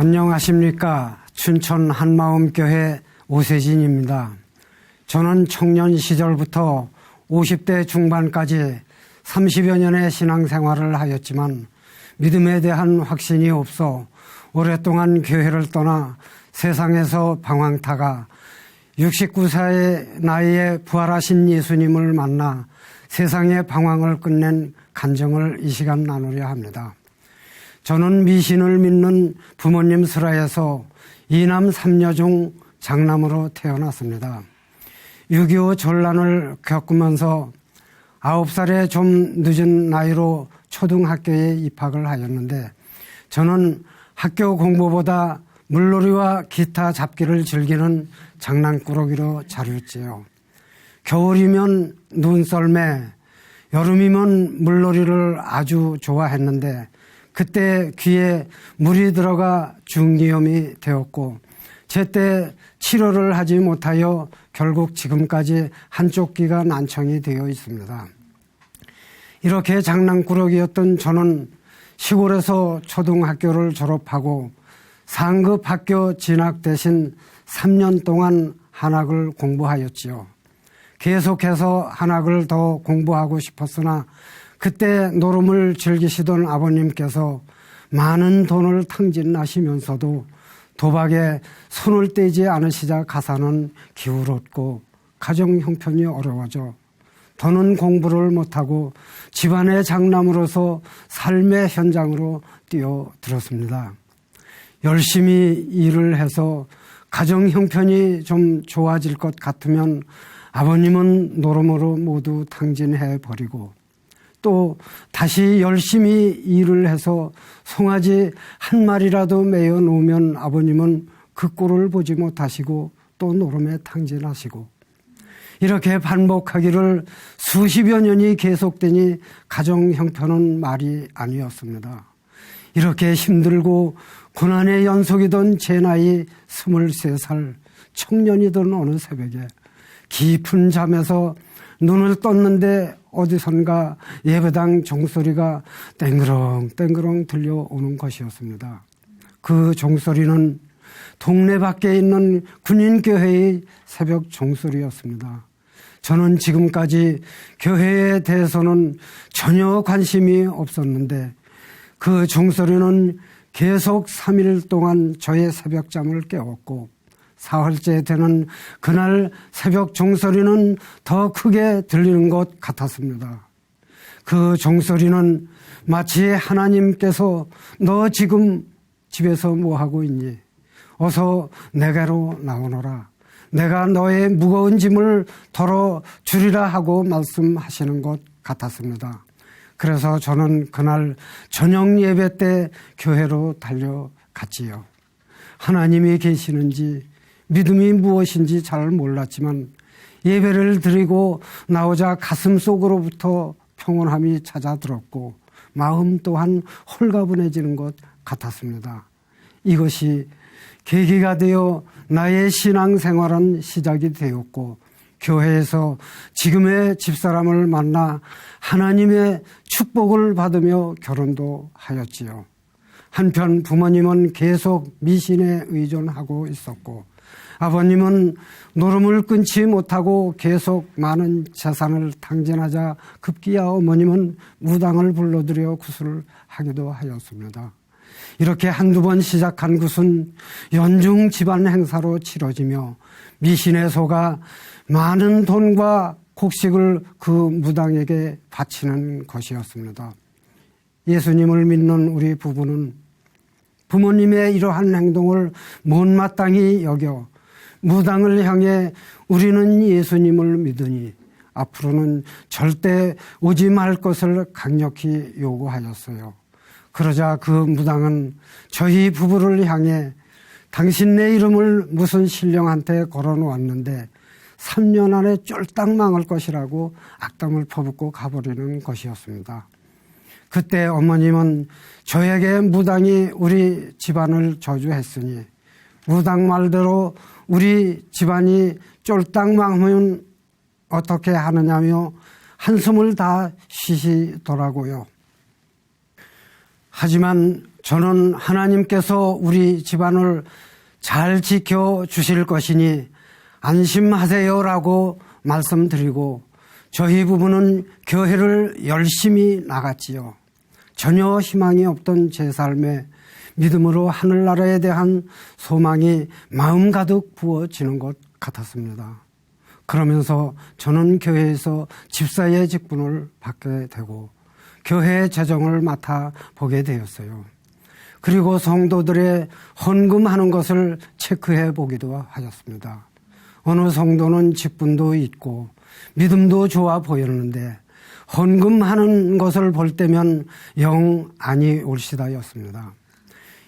안녕하십니까. 춘천 한마음교회 오세진입니다. 저는 청년 시절부터 50대 중반까지 30여 년의 신앙생활을 하였지만 믿음에 대한 확신이 없어 오랫동안 교회를 떠나 세상에서 방황타가 69세의 나이에 부활하신 예수님을 만나 세상의 방황을 끝낸 간증을 이 시간 나누려 합니다. 저는 미신을 믿는 부모님 슬하에서 2남 3녀 중 장남으로 태어났습니다. 6.25 전란을 겪으면서 9살에 좀 늦은 나이로 초등학교에 입학을 하였는데 저는 학교 공부보다 물놀이와 기타 잡기를 즐기는 장난꾸러기로 자랐지요. 겨울이면 눈썰매, 여름이면 물놀이를 아주 좋아했는데 그때 귀에 물이 들어가 중기염이 되었고 제때 치료를 하지 못하여 결국 지금까지 한쪽 귀가 난청이 되어 있습니다. 이렇게 장난꾸러기였던 저는 시골에서 초등학교를 졸업하고 상급 학교 진학 대신 3년 동안 한학을 공부하였지요. 계속해서 한학을 더 공부하고 싶었으나 그때 노름을 즐기시던 아버님께서 많은 돈을 탕진하시면서도 도박에 손을 떼지 않으시자 가사는 기울었고 가정 형편이 어려워져 더는 공부를 못하고 집안의 장남으로서 삶의 현장으로 뛰어들었습니다. 열심히 일을 해서 가정 형편이 좀 좋아질 것 같으면 아버님은 노름으로 모두 탕진해버리고 또 다시 열심히 일을 해서 송아지 한 마리라도 매어 놓으면 아버님은 그 꼴을 보지 못하시고 또 노름에 탕진하시고 이렇게 반복하기를 수십여 년이 계속되니 가정 형편은 말이 아니었습니다. 이렇게 힘들고 고난의 연속이던 제 나이 23살 청년이던 어느 새벽에 깊은 잠에서 눈을 떴는데 어디선가 예배당 종소리가 땡그렁땡그렁 들려오는 것이었습니다. 그 종소리는 동네 밖에 있는 군인교회의 새벽 종소리였습니다. 저는 지금까지 교회에 대해서는 전혀 관심이 없었는데 그 종소리는 계속 3일 동안 저의 새벽잠을 깨웠고 사흘째 되는 그날 새벽 종소리는 더 크게 들리는 것 같았습니다. 그 종소리는 마치 하나님께서 너 지금 집에서 뭐하고 있니? 어서 내게로 나오너라. 내가 너의 무거운 짐을 덜어주리라 하고 말씀하시는 것 같았습니다. 그래서 저는 그날 저녁 예배 때 교회로 달려갔지요. 하나님이 계시는지 믿음이 무엇인지 잘 몰랐지만 예배를 드리고 나오자 가슴 속으로부터 평온함이 찾아들었고 마음 또한 홀가분해지는 것 같았습니다. 이것이 계기가 되어 나의 신앙생활은 시작이 되었고 교회에서 지금의 집사람을 만나 하나님의 축복을 받으며 결혼도 하였지요. 한편 부모님은 계속 미신에 의존하고 있었고 아버님은 노름을 끊지 못하고 계속 많은 재산을 탕진하자 급기야 어머님은 무당을 불러들여 구슬을 하기도 하였습니다. 이렇게 한두 번 시작한 것은 연중 집안 행사로 치러지며 미신에 속아 많은 돈과 곡식을 그 무당에게 바치는 것이었습니다. 예수님을 믿는 우리 부부는 부모님의 이러한 행동을 못마땅히 여겨 무당을 향해 우리는 예수님을 믿으니 앞으로는 절대 오지 말 것을 강력히 요구하였어요. 그러자 그 무당은 저희 부부를 향해 당신네 이름을 무슨 신령한테 걸어놓았는데 3년 안에 쫄딱 망할 것이라고 악담을 퍼붓고 가버리는 것이었습니다. 그때 어머님은 저에게 무당이 우리 집안을 저주했으니 무당 말대로 우리 집안이 쫄딱 망하면 어떻게 하느냐며 한숨을 다 쉬시더라고요. 하지만 저는 하나님께서 우리 집안을 잘 지켜주실 것이니 안심하세요라고 말씀드리고 저희 부부는 교회를 열심히 나갔지요. 전혀 희망이 없던 제 삶에 믿음으로 하늘나라에 대한 소망이 마음 가득 부어지는 것 같았습니다. 그러면서 저는 교회에서 집사의 직분을 받게 되고 교회 재정을 맡아보게 되었어요. 그리고 성도들의 헌금하는 것을 체크해 보기도 하였습니다. 어느 성도는 직분도 있고 믿음도 좋아 보였는데 헌금하는 것을 볼 때면 영 아니 올시다였습니다.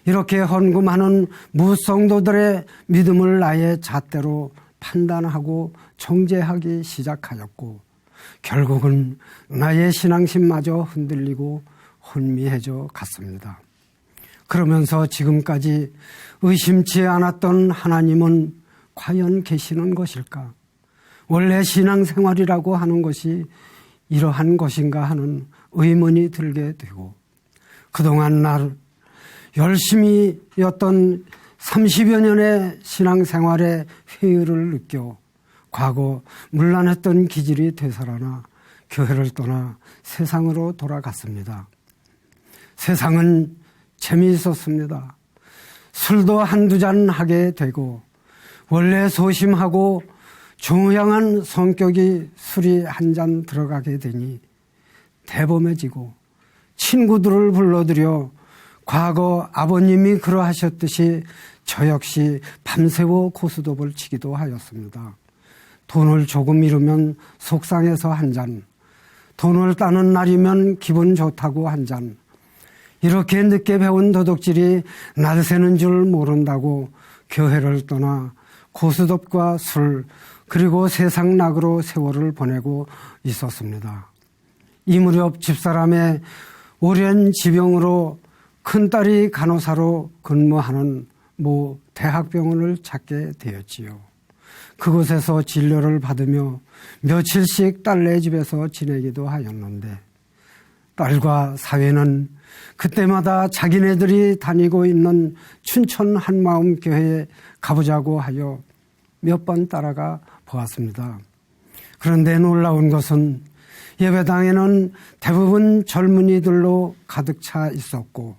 이렇게 헌금하는 무성도들의 믿음을 나의 잣대로 판단하고 정죄하기 시작하였고 결국은 나의 신앙심마저 흔들리고 혼미해져 갔습니다. 그러면서 지금까지 의심치 않았던 하나님은 과연 계시는 것일까? 원래 신앙생활이라고 하는 것이 이러한 것인가 하는 의문이 들게 되고 그동안 날 열심히 였던 30여 년의 신앙생활의 회의를 느껴 과거 문란했던 기질이 되살아나 교회를 떠나 세상으로 돌아갔습니다. 세상은 재미있었습니다. 술도 한두 잔 하게 되고 원래 소심하고 조용한 성격이 술이 한 잔 들어가게 되니 대범해지고 친구들을 불러들여 과거 아버님이 그러하셨듯이 저 역시 밤새워 고스톱을 치기도 하였습니다. 돈을 조금 잃으면 속상해서 한 잔, 돈을 따는 날이면 기분 좋다고 한 잔, 이렇게 늦게 배운 도둑질이 날 새는 줄 모른다고 교회를 떠나 고스톱과 술 그리고 세상 낙으로 세월을 보내고 있었습니다. 이 무렵 집사람의 오랜 지병으로 큰딸이 간호사로 근무하는 모 대학병원을 찾게 되었지요. 그곳에서 진료를 받으며 며칠씩 딸네 집에서 지내기도 하였는데 딸과 사위는 그때마다 자기네들이 다니고 있는 춘천 한마음 교회에 가보자고 하여 몇 번 따라가 보았습니다. 그런데 놀라운 것은 예배당에는 대부분 젊은이들로 가득 차 있었고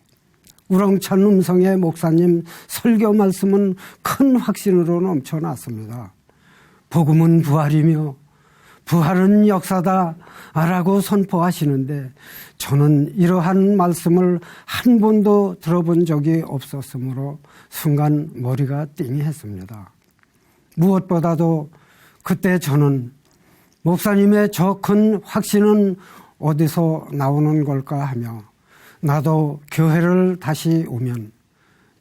우렁찬 음성의 목사님 설교 말씀은 큰 확신으로 넘쳐났습니다. 복음은 부활이며 부활은 역사다 라고 선포하시는데 저는 이러한 말씀을 한 번도 들어본 적이 없었으므로 순간 머리가 띵했습니다. 무엇보다도 그때 저는 목사님의 저 큰 확신은 어디서 나오는 걸까 하며 나도 교회를 다시 오면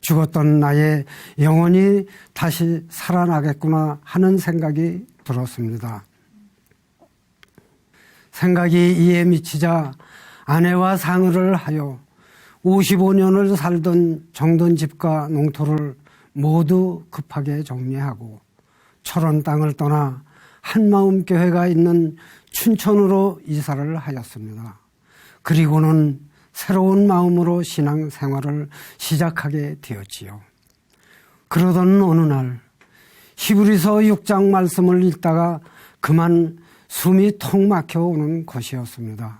죽었던 나의 영혼이 다시 살아나겠구나 하는 생각이 들었습니다. 생각이 이에 미치자 아내와 상의를 하여 55년을 살던 정든 집과 농토를 모두 급하게 정리하고 철원 땅을 떠나 한마음 교회가 있는 춘천으로 이사를 하였습니다. 그리고는 새로운 마음으로 신앙생활을 시작하게 되었지요. 그러던 어느 날 히브리서 6장 말씀을 읽다가 그만 숨이 턱 막혀오는 것이었습니다.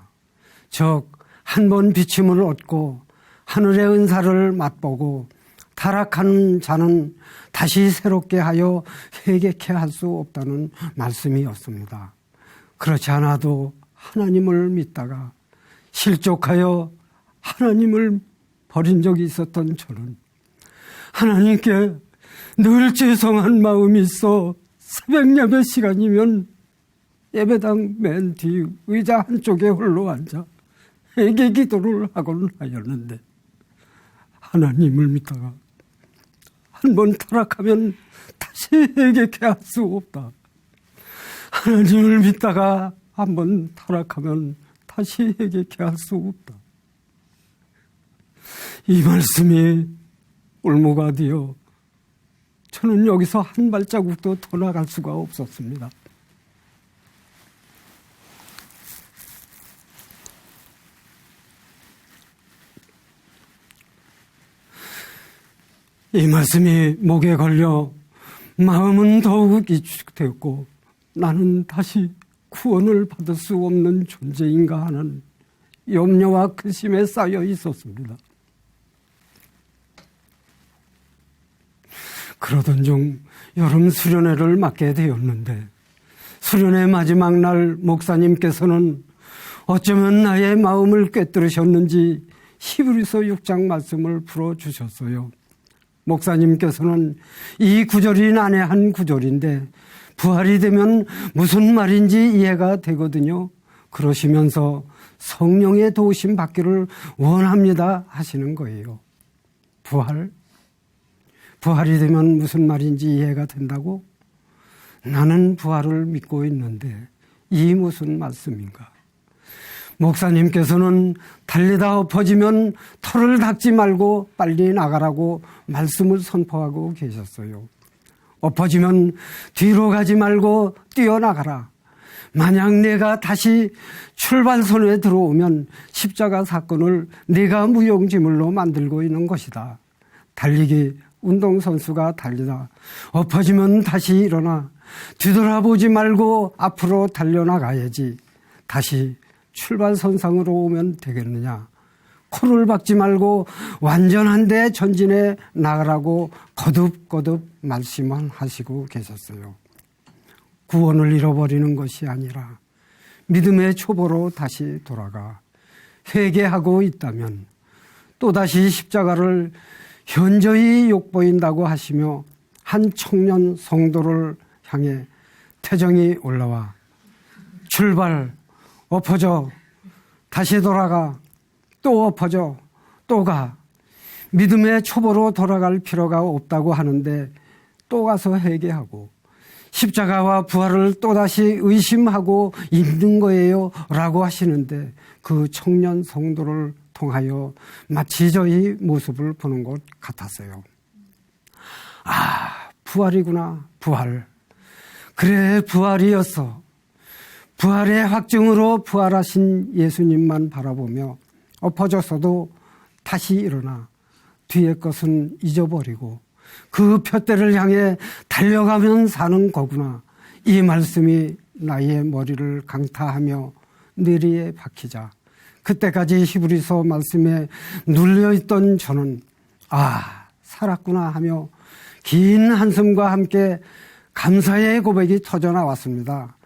즉 한 번 비침을 얻고 하늘의 은사를 맛보고 타락한 자는 다시 새롭게 하여 회개케 할 수 없다는 말씀이었습니다. 그렇지 않아도 하나님을 믿다가 실족하여 하나님을 버린 적이 있었던 저는 하나님께 늘 죄송한 마음이 있어 새벽 예배 시간이면 예배당 맨 뒤 의자 한쪽에 홀로 앉아 회개 기도를 하곤 하였는데 하나님을 믿다가 한 번 타락하면 다시 회개케 할 수 없다. 하나님을 믿다가 한 번 타락하면 다시 회개케 할 수 없다. 이 말씀이 올무가 되어 저는 여기서 한 발자국도 더 나갈 수가 없었습니다. 이 말씀이 목에 걸려 마음은 더욱 위축되었고 나는 다시 구원을 받을 수 없는 존재인가 하는 염려와 근심에 쌓여 있었습니다. 그러던 중 여름 수련회를 맡게 되었는데 수련회 마지막 날 목사님께서는 어쩌면 나의 마음을 꿰뚫으셨는지 히브리서 6장 말씀을 풀어주셨어요. 목사님께서는 이 구절이 난해한 구절인데 부활이 되면 무슨 말인지 이해가 되거든요. 그러시면서 성령의 도우심 받기를 원합니다 하시는 거예요. 부활이 되면 무슨 말인지 이해가 된다고? 나는 부활을 믿고 있는데 이 무슨 말씀인가? 목사님께서는 달리다 엎어지면 털을 닦지 말고 빨리 나가라고 말씀을 선포하고 계셨어요. 엎어지면 뒤로 가지 말고 뛰어나가라. 만약 내가 다시 출발선에 들어오면 십자가 사건을 내가 무용지물로 만들고 있는 것이다. 달리기 운동선수가 달리다 엎어지면 다시 일어나 뒤돌아보지 말고 앞으로 달려나가야지. 다시 출발선상으로 오면 되겠느냐. 코를 박지 말고 완전한 데 전진해 나가라고 거듭거듭 말씀만 하시고 계셨어요. 구원을 잃어버리는 것이 아니라 믿음의 초보로 다시 돌아가 회개하고 있다면 또다시 십자가를 현저히 욕보인다고 하시며 한 청년 성도를 향해 태정이 올라와 출발, 엎어져, 다시 돌아가, 또 엎어져, 또 가. 믿음의 초보로 돌아갈 필요가 없다고 하는데 또 가서 회개하고 십자가와 부활을 또다시 의심하고 있는 거예요 라고 하시는데 그 청년 성도를 통하여 마치 저희 모습을 보는 것 같았어요. 아, 부활이구나, 부활. 그래, 부활이었어. 부활의 확증으로 부활하신 예수님만 바라보며 엎어졌어도 다시 일어나 뒤의 것은 잊어버리고 그 푯대를 향해 달려가면 사는 거구나. 이 말씀이 나의 머리를 강타하며 뇌리에 박히자 그때까지 히브리서 말씀에 눌려있던 저는 살았구나 하며 긴 한숨과 함께 감사의 고백이 터져나왔습니다.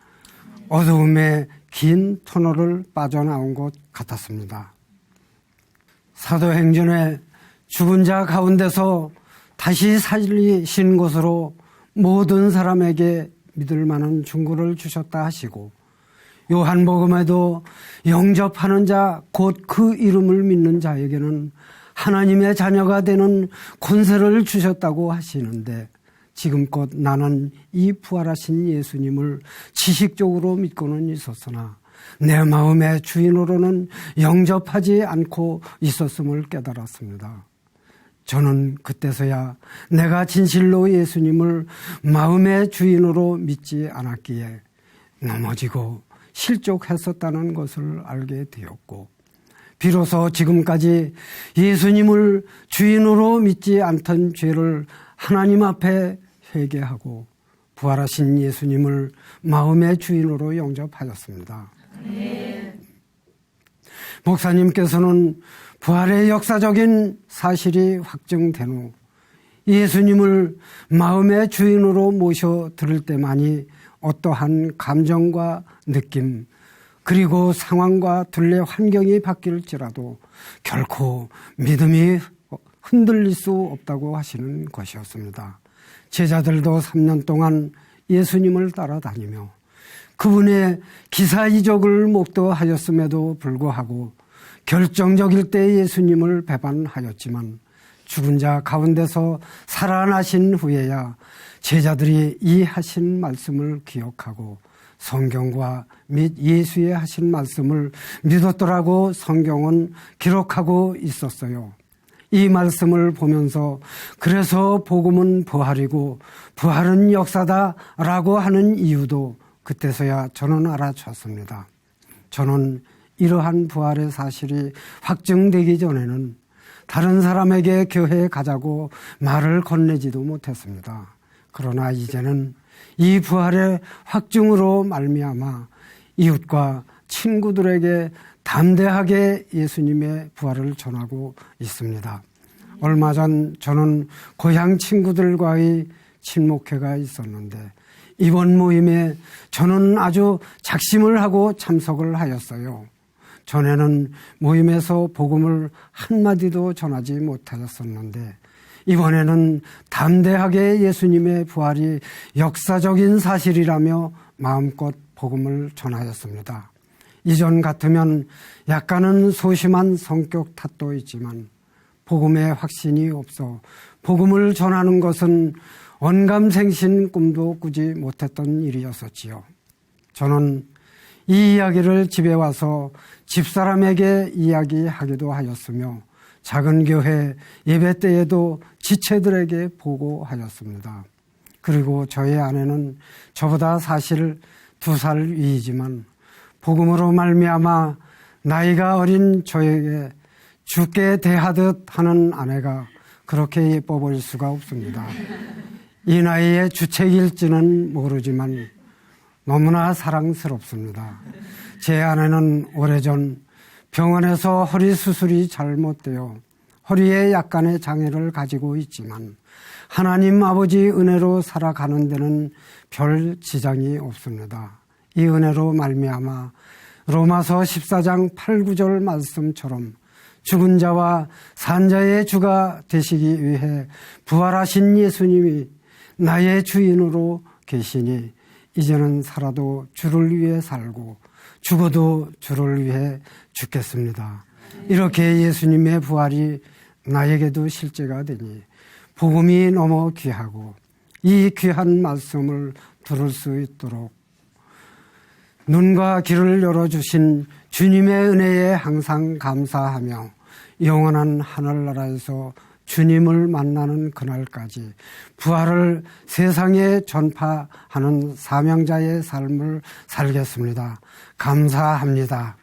어두움의 긴 터널을 빠져나온 것 같았습니다. 사도행전에 죽은 자 가운데서 다시 살리신 것으로 모든 사람에게 믿을 만한 증거를 주셨다 하시고 요한복음에도 영접하는 자 곧 그 이름을 믿는 자에게는 하나님의 자녀가 되는 권세를 주셨다고 하시는데 지금껏 나는 이 부활하신 예수님을 지식적으로 믿고는 있었으나 내 마음의 주인으로는 영접하지 않고 있었음을 깨달았습니다. 저는 그때서야 내가 진실로 예수님을 마음의 주인으로 믿지 않았기에 넘어지고 실족했었다는 것을 알게 되었고 비로소 지금까지 예수님을 주인으로 믿지 않던 죄를 하나님 앞에 회개하고 부활하신 예수님을 마음의 주인으로 영접하였습니다. 목사님께서는 부활의 역사적인 사실이 확정된 후 예수님을 마음의 주인으로 모셔 들을 때만이 어떠한 감정과 느낌 그리고 상황과 둘레 환경이 바뀔지라도 결코 믿음이 흔들릴 수 없다고 하시는 것이었습니다. 제자들도 3년 동안 예수님을 따라다니며 그분의 기사이적을 목도하였음에도 불구하고 결정적일 때 예수님을 배반하였지만 죽은 자 가운데서 살아나신 후에야 제자들이 이 하신 말씀을 기억하고 성경과 및 예수의 하신 말씀을 믿었더라고 성경은 기록하고 있었어요. 이 말씀을 보면서 그래서 복음은 부활이고 부활은 역사다라고 하는 이유도 그때서야 저는 알아챘습니다. 저는 이러한 부활의 사실이 확정되기 전에는 다른 사람에게 교회에 가자고 말을 건네지도 못했습니다. 그러나 이제는 이 부활의 확증으로 말미암아 이웃과 친구들에게 담대하게 예수님의 부활을 전하고 있습니다. 얼마 전 저는 고향 친구들과의 친목회가 있었는데 이번 모임에 저는 아주 작심을 하고 참석을 하였어요. 전에는 모임에서 복음을 한마디도 전하지 못하였었는데 이번에는 담대하게 예수님의 부활이 역사적인 사실이라며 마음껏 복음을 전하였습니다. 이전 같으면 약간은 소심한 성격 탓도 있지만 복음의 확신이 없어 복음을 전하는 것은 언감생신 꿈도 꾸지 못했던 일이었었지요. 저는 이 이야기를 집에 와서 집사람에게 이야기하기도 하였으며 작은 교회 예배 때에도 지체들에게 보고하였습니다. 그리고 저의 아내는 저보다 사실 2살 위이지만 복음으로 말미암아 나이가 어린 저에게 주께 대하듯 하는 아내가 그렇게 예뻐 보일 수가 없습니다. 이 나이에 주책일지는 모르지만 너무나 사랑스럽습니다. 제 아내는 오래전 병원에서 허리 수술이 잘못되어 허리에 약간의 장애를 가지고 있지만 하나님 아버지 은혜로 살아가는 데는 별 지장이 없습니다. 이 은혜로 말미암아 로마서 14장 8, 9절 말씀처럼 죽은 자와 산 자의 주가 되시기 위해 부활하신 예수님이 나의 주인으로 계시니 이제는 살아도 주를 위해 살고 죽어도 주를 위해 죽겠습니다. 이렇게 예수님의 부활이 나에게도 실제가 되니 복음이 너무 귀하고 이 귀한 말씀을 들을 수 있도록 눈과 귀를 열어주신 주님의 은혜에 항상 감사하며 영원한 하늘나라에서 주님을 만나는 그날까지 부활을 세상에 전파하는 사명자의 삶을 살겠습니다. 감사합니다.